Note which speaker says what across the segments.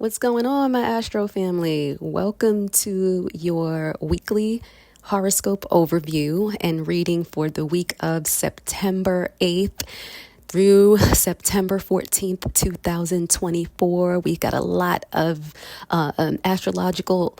Speaker 1: What's going on, my Astro family? Welcome to your weekly horoscope overview and reading for the week of September 8th through September 14th, 2024. We got a lot of astrological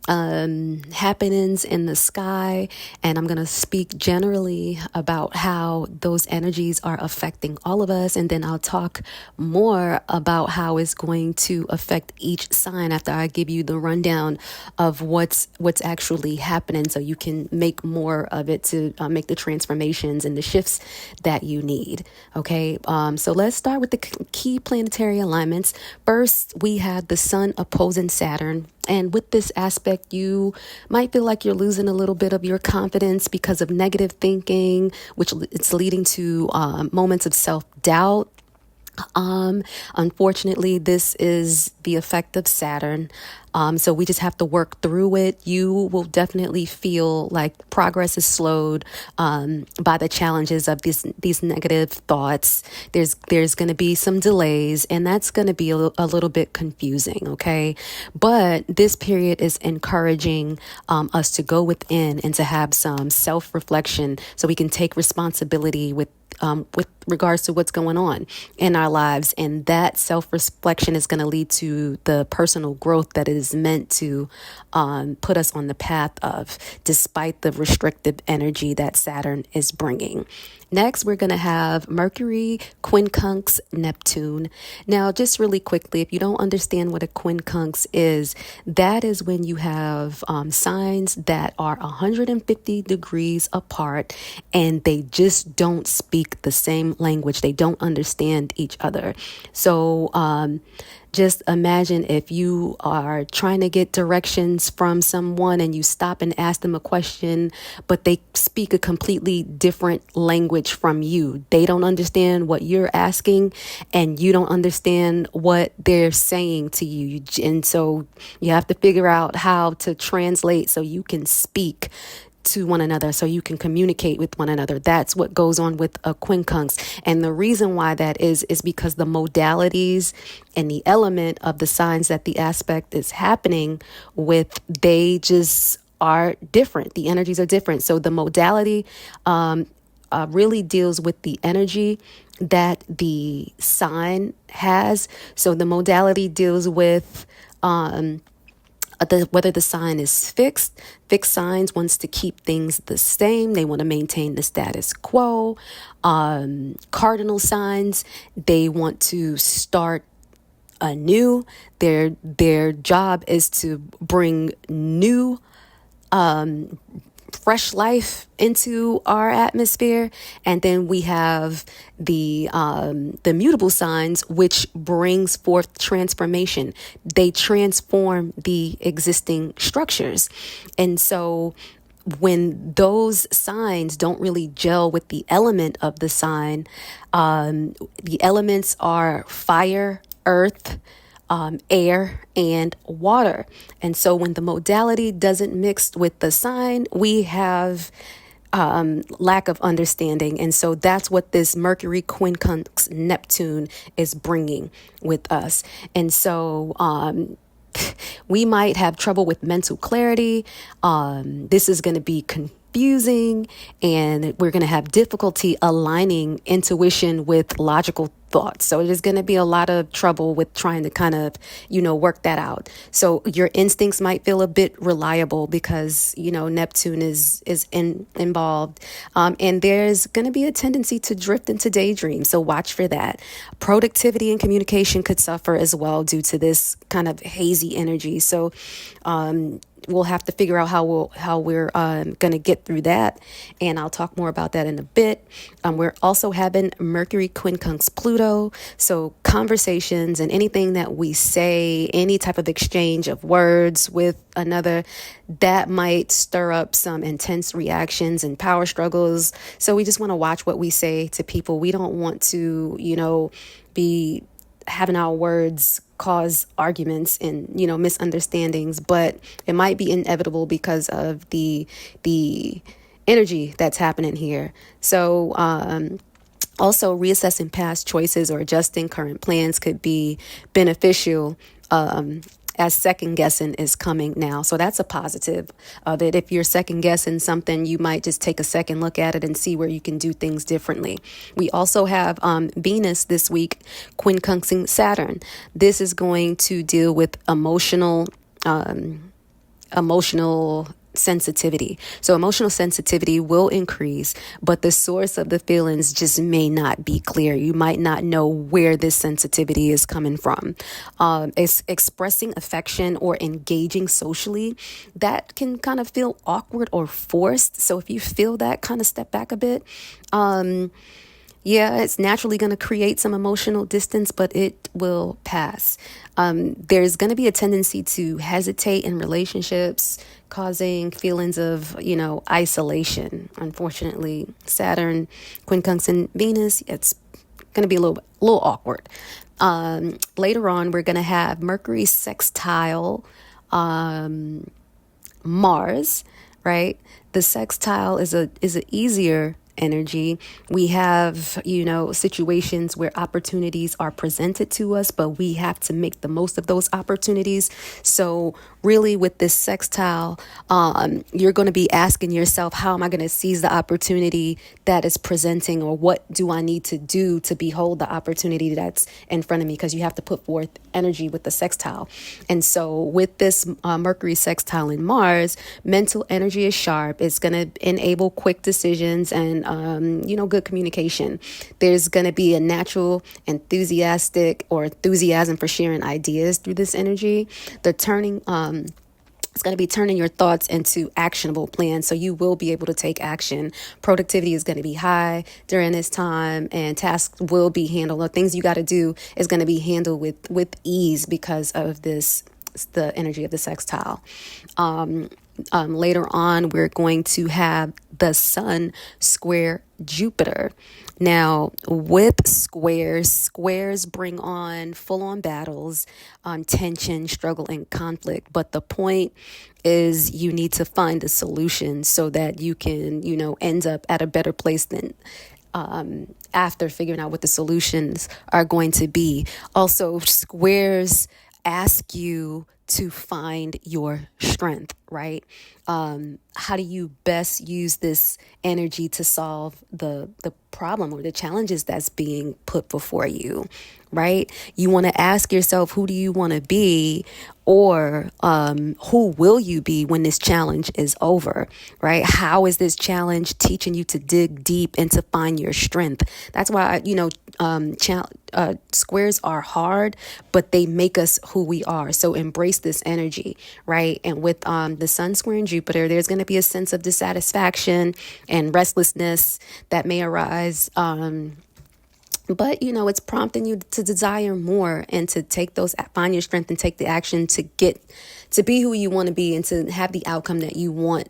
Speaker 1: happenings in the sky, and I'm going to speak generally about how those energies are affecting all of us, and then I'll talk more about how it's going to affect each sign after I give you the rundown of what's actually happening, so you can make more of it to make the transformations and the shifts that you need. Okay, so let's start with the key planetary alignments. First, we have the Sun opposing Saturn. And with this aspect, you might feel like you're losing a little bit of your confidence because of negative thinking, which it's leading to moments of self-doubt. Unfortunately, this is the effect of Saturn. So we just have to work through it. You will definitely feel like progress is slowed by the challenges of these negative thoughts. There's going to be some delays, and that's going to be a little bit confusing. Okay, but this period is encouraging us to go within and to have some self-reflection, so we can take responsibility with regards to what's going on in our lives. And that self-reflection is going to lead to the personal growth that is meant to put us on the path of, despite the restrictive energy that Saturn is bringing. Next, we're going to have Mercury quincunx Neptune. Now, just really quickly, if you don't understand what a quincunx is, that is when you have signs that are 150 degrees apart and they just don't speak the same language. They don't understand each other. So, just imagine if you are trying to get directions from someone and you stop and ask them a question, but they speak a completely different language from you. They don't understand what you're asking, and you don't understand what they're saying to you. And so you have to figure out how to translate so you can speak to one another, so you can communicate with one another. That's what goes on with a quincunx. And the reason why that is because the modalities and the element of the signs that the aspect is happening with, they just are different. The energies are different. So the modality really deals with the energy that the sign has. So the modality deals with whether the sign is fixed. Fixed signs wants to keep things the same. They want to maintain the status quo. Cardinal signs, they want to start anew. Their job is to bring new fresh life into our atmosphere. And then we have the mutable signs, which brings forth transformation. They transform the existing structures. And so when those signs don't really gel with the element of the sign, the elements are fire, earth, air, and water. And so when the modality doesn't mix with the sign, we have lack of understanding. And so that's what this Mercury quincunx Neptune is bringing with us. And so we might have trouble with mental clarity. This is going to be confusing, and we're going to have difficulty aligning intuition with logical thoughts. So there's going to be a lot of trouble with trying to kind of, work that out. So your instincts might feel a bit reliable because, Neptune is involved. And there's going to be a tendency to drift into daydreams. So watch for that. Productivity and communication could suffer as well due to this kind of hazy energy. So, we'll have to figure out how we're going to get through that, and I'll talk more about that in a bit. We're also having Mercury quincunx Pluto, so conversations and anything that we say, any type of exchange of words with another, that might stir up some intense reactions and power struggles. So we just want to watch what we say to people. We don't want to, be having our words cause arguments and misunderstandings, but it might be inevitable because of the energy that's happening here. So also reassessing past choices or adjusting current plans could be beneficial as second guessing is coming now. So that's a positive of it. If you're second guessing something, you might just take a second look at it and see where you can do things differently. We also have Venus this week quincunxing Saturn. This is going to deal with emotional sensitivity. So emotional sensitivity will increase, but the source of the feelings just may not be clear. You might not know where this sensitivity is coming from. It's expressing affection or engaging socially, that can kind of feel awkward or forced. So if you feel that, kind of step back a bit. Yeah, it's naturally going to create some emotional distance, but it will pass. There's going to be a tendency to hesitate in relationships, causing feelings of, isolation. Unfortunately, Saturn, quincunxing Venus, it's going to be a little awkward. Later on, we're going to have Mercury sextile Mars, right? The sextile is a easier energy. We have, situations where opportunities are presented to us, but we have to make the most of those opportunities. So really with this sextile, you're going to be asking yourself, how am I going to seize the opportunity that is presenting, or what do I need to do to behold the opportunity that's in front of me? Because you have to put forth energy with the sextile. And so with this Mercury sextile in Mars, mental energy is sharp. It's going to enable quick decisions and good communication. There's going to be a natural enthusiasm for sharing ideas through this energy. It's going to be turning your thoughts into actionable plans. So you will be able to take action. Productivity is going to be high during this time, and tasks will be handled. The things you got to do is going to be handled with ease because of the energy of the sextile. Later on, we're going to have the Sun square Jupiter. Now, with squares bring on full-on battles, tension, struggle, and conflict. But the point is you need to find a solution so that you can, end up at a better place than after figuring out what the solutions are going to be. Also, squares ask you to find your strength, right? How do you best use this energy to solve the problem or the challenges that's being put before you, right? You want to ask yourself, who do you want to be, or who will you be when this challenge is over, right? How is this challenge teaching you to dig deep and to find your strength? That's why, squares are hard, but they make us who we are. So embrace this energy, right? And with the Sun squaring Jupiter, there's going to be a sense of dissatisfaction and restlessness that may arise. But, it's prompting you to desire more and to find your strength and take the action to be who you want to be and to have the outcome that you want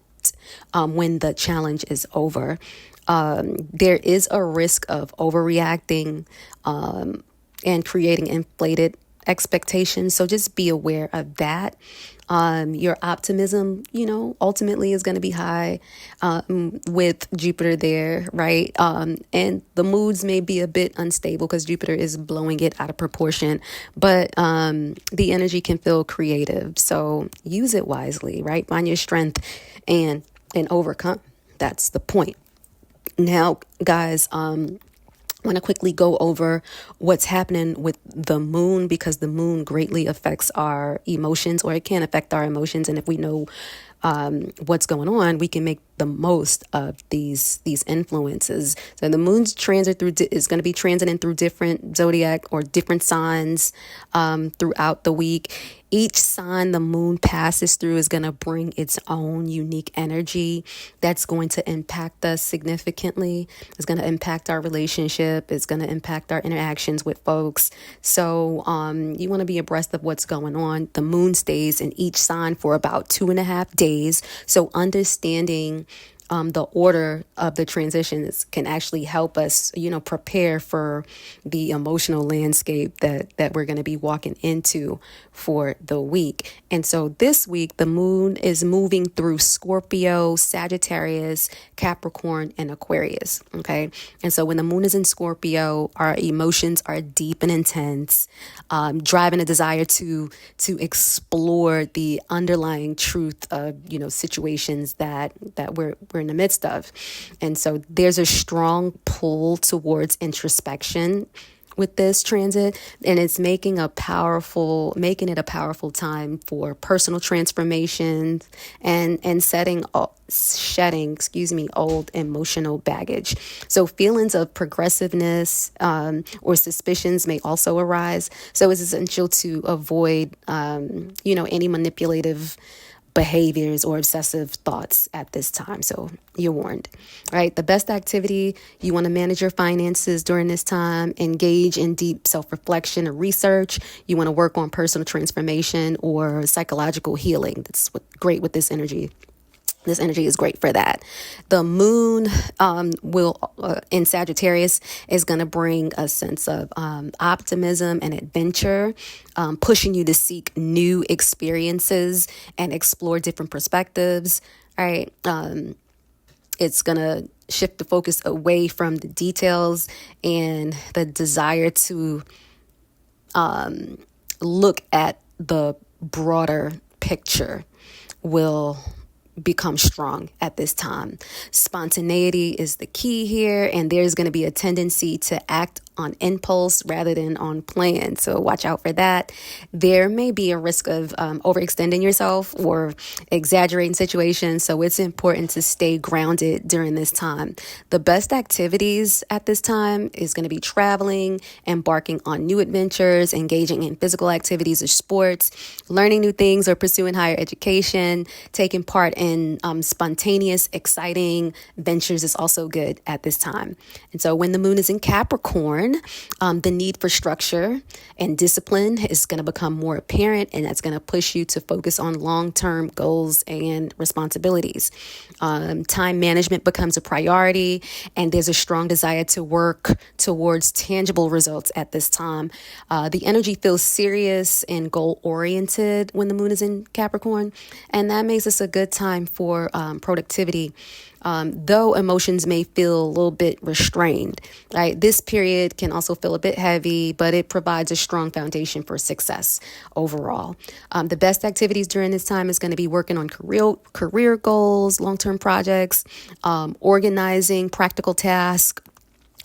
Speaker 1: when the challenge is over. There is a risk of overreacting and creating inflated expectations. So just be aware of that. Your optimism, ultimately is going to be high with Jupiter there, right? And the moods may be a bit unstable because Jupiter is blowing it out of proportion, but the energy can feel creative. So use it wisely, right? Find your strength and overcome. That's the point. Now, guys, I want to quickly go over what's happening with the moon, because the moon greatly affects our emotions, or it can affect our emotions. And if we know what's going on, we can make the most of these influences. So the moon's transit is going to be transiting through different zodiac or different signs throughout the week. Each sign the moon passes through is going to bring its own unique energy that's going to impact us significantly. It's going to impact our relationship. It's going to impact our interactions with folks. So you want to be abreast of what's going on. The moon stays in each sign for about 2.5 days. So understanding the order of the transitions can actually help us, prepare for the emotional landscape that we're going to be walking into for the week. And so this week, the moon is moving through Scorpio, Sagittarius, Capricorn, and Aquarius. Okay. And so when the moon is in Scorpio, our emotions are deep and intense, driving a desire to explore the underlying truth of situations that we're in the midst of. And so there's a strong pull towards introspection with this transit, and it's making it a powerful time for personal transformations and shedding old emotional baggage. So feelings of progressiveness or suspicions may also arise. So it's essential to avoid any manipulative behaviors or obsessive thoughts at this time. So you're warned, right? The best activity, you want to manage your finances during this time, engage in deep self-reflection or research. You want to work on personal transformation or psychological healing. That's great with this energy. This energy is great for that. The moon in Sagittarius is going to bring a sense of optimism and adventure, pushing you to seek new experiences and explore different perspectives. All right. It's going to shift the focus away from the details and the desire to look at the broader picture will become strong at this time. Spontaneity is the key here, and there's going to be a tendency to act on impulse rather than on plan. So watch out for that. There may be a risk of overextending yourself or exaggerating situations. So it's important to stay grounded during this time. The best activities at this time is going to be traveling, embarking on new adventures, engaging in physical activities or sports, learning new things or pursuing higher education. Taking part in spontaneous, exciting ventures is also good at this time. And so when the moon is in Capricorn, the need for structure and discipline is going to become more apparent, and that's going to push you to focus on long-term goals and responsibilities. Time management becomes a priority, and there's a strong desire to work towards tangible results at this time. The energy feels serious and goal-oriented when the moon is in Capricorn, and that makes this a good time for productivity. Though emotions may feel a little bit restrained, right? This period can also feel a bit heavy, but it provides a strong foundation for success overall. The best activities during this time is going to be working on career goals, long-term projects, organizing practical tasks,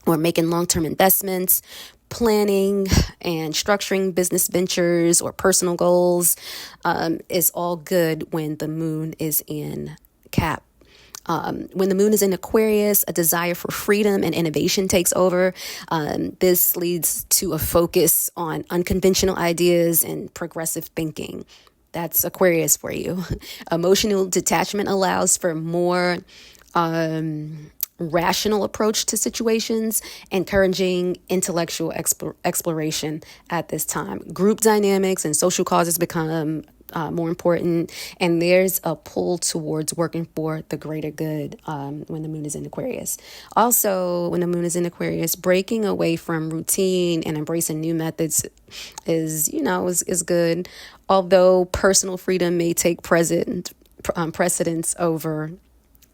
Speaker 1: or making long-term investments, planning and structuring business ventures or personal goals is all good when the moon is in Cap. When the moon is in Aquarius, a desire for freedom and innovation takes over. This leads to a focus on unconventional ideas and progressive thinking. That's Aquarius for you. Emotional detachment allows for more rational approach to situations, encouraging intellectual exploration at this time. Group dynamics and social causes become more important, and there's a pull towards working for the greater good when the moon is in Aquarius. Also, when the moon is in Aquarius, breaking away from routine and embracing new methods is good, although personal freedom may take precedence over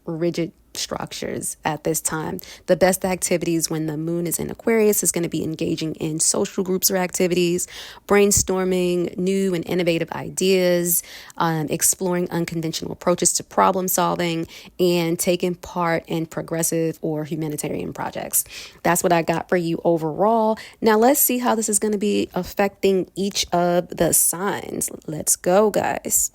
Speaker 1: rigid structures at this time. The best activities when the moon is in Aquarius is going to be engaging in social groups or activities, brainstorming new and innovative ideas, exploring unconventional approaches to problem solving, and taking part in progressive or humanitarian projects. That's what I got for you overall. Now let's see how this is going to be affecting each of the signs. Let's go, guys.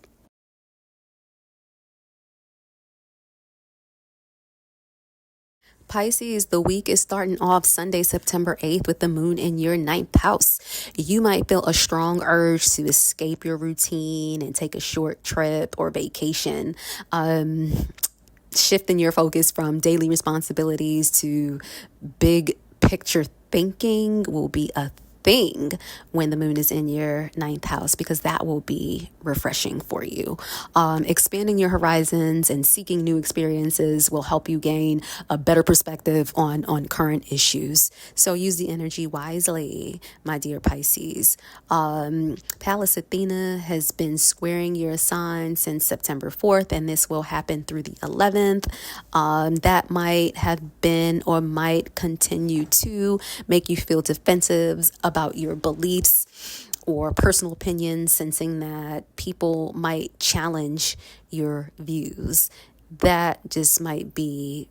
Speaker 1: Pisces, the week is starting off Sunday, September 8th with the moon in your ninth house. You might feel a strong urge to escape your routine and take a short trip or vacation. Shifting your focus from daily responsibilities to big picture thinking will be a thing when the moon is in your ninth house, because that will be refreshing for you. Expanding your horizons and seeking new experiences will help you gain a better perspective on current issues. So use the energy wisely, my dear Pisces. Pallas Athena has been squaring your sign since September 4th, and this will happen through the 11th. That might have been or might continue to make you feel defensive about your beliefs or personal opinions, sensing that people might challenge your views. That just might be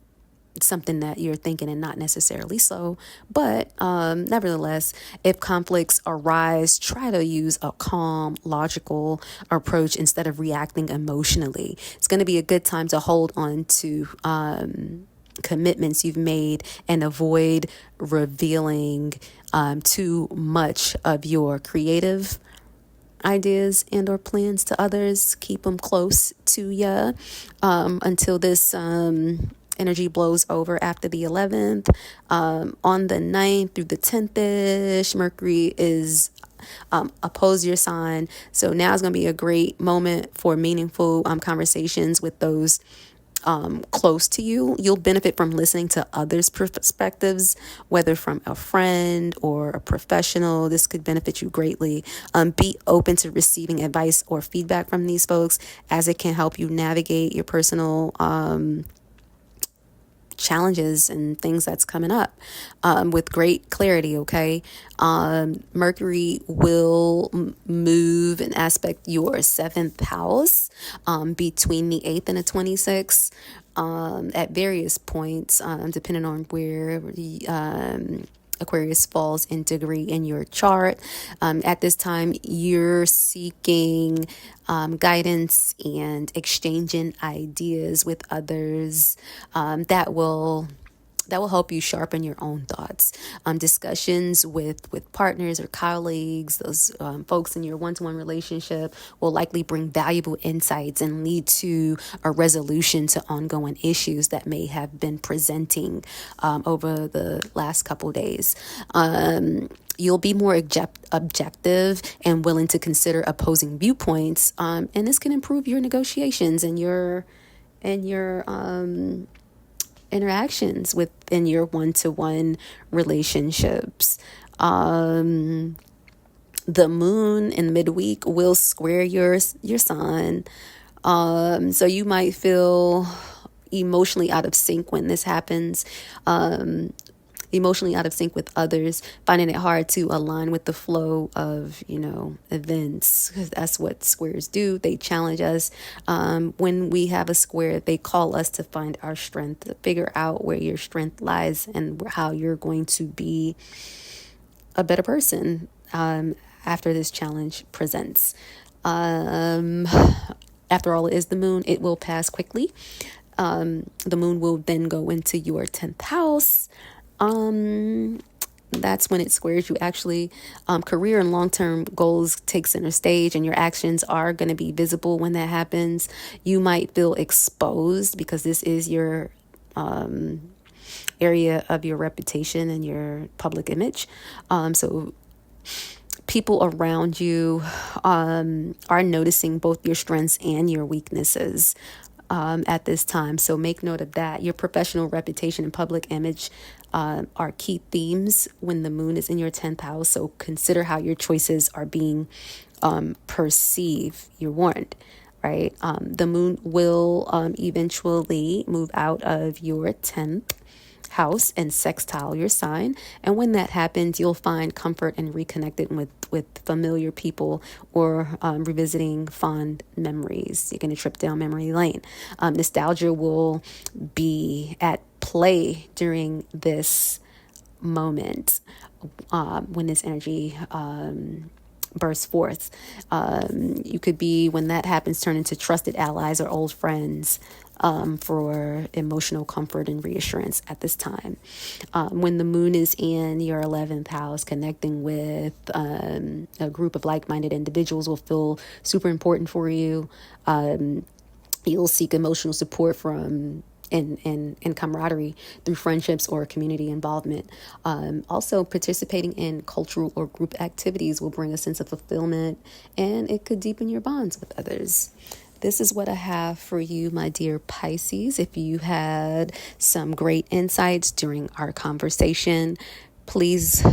Speaker 1: something that you're thinking and not necessarily so. But nevertheless, if conflicts arise, try to use a calm, logical approach instead of reacting emotionally. It's going to be a good time to hold on to commitments you've made and avoid revealing too much of your creative ideas and or plans to others. Keep them close to you until this energy blows over after the 11th. On the 9th through the 10th-ish, Mercury is oppose your sign. So now is going to be a great moment for meaningful conversations with those close to you. You'll benefit from listening to others' perspectives, whether from a friend or a professional. This could benefit you greatly. Be open to receiving advice or feedback from these folks, as it can help you navigate your personal challenges and things that's coming up with great clarity. Okay. Mercury will move and aspect your seventh house between the 8th and the 26th at various points, depending on where Aquarius falls in degree in your chart. At this time, you're seeking guidance and exchanging ideas with others that will help you sharpen your own thoughts. Discussions with partners or colleagues, those folks in your one-to-one relationship, will likely bring valuable insights and lead to a resolution to ongoing issues that may have been presenting over the last couple days. You'll be more objective and willing to consider opposing viewpoints, and this can improve your negotiations and your interactions within your one-to-one relationships. The moon in midweek will square your sign. So you might feel emotionally out of sync when this happens. Emotionally out of sync with others, finding it hard to align with the flow of, events. That's what squares do. They challenge us. When we have a square, they call us to find our strength, to figure out where your strength lies and how you're going to be a better person after this challenge presents. After all, it is the moon. It will pass quickly. The moon will then go into your 10th house. That's when it squares you. Actually, career and long-term goals take center stage, and your actions are going to be visible when that happens. You might feel exposed because this is your area of your reputation and your public image. So people around you are noticing both your strengths and your weaknesses at this time. So make note of that. Your professional reputation and public image are key themes when the moon is in your 10th house. So consider how your choices are being perceived. You're warned, right? The moon will eventually move out of your 10th house and sextile your sign. And when that happens, you'll find comfort and reconnected with familiar people or revisiting fond memories. You're going to trip down memory lane. Nostalgia will be at play during this moment when this energy bursts forth. You could be, when that happens, turn into trusted allies or old friends for emotional comfort and reassurance at this time. When the moon is in your 11th house, connecting with a group of like-minded individuals will feel super important for you. You'll seek emotional support from and camaraderie through friendships or community involvement. Also, participating in cultural or group activities will bring a sense of fulfillment, and it could deepen your bonds with others. This is what I have for you, my dear Pisces. If you had some great insights during our conversation, please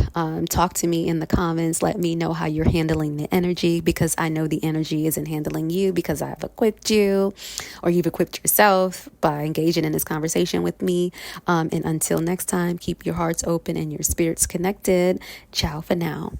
Speaker 1: talk to me in the comments. Let me know how you're handling the energy, because I know the energy isn't handling you because I've equipped you, or you've equipped yourself by engaging in this conversation with me. And until next time, keep your hearts open and your spirits connected. Ciao for now.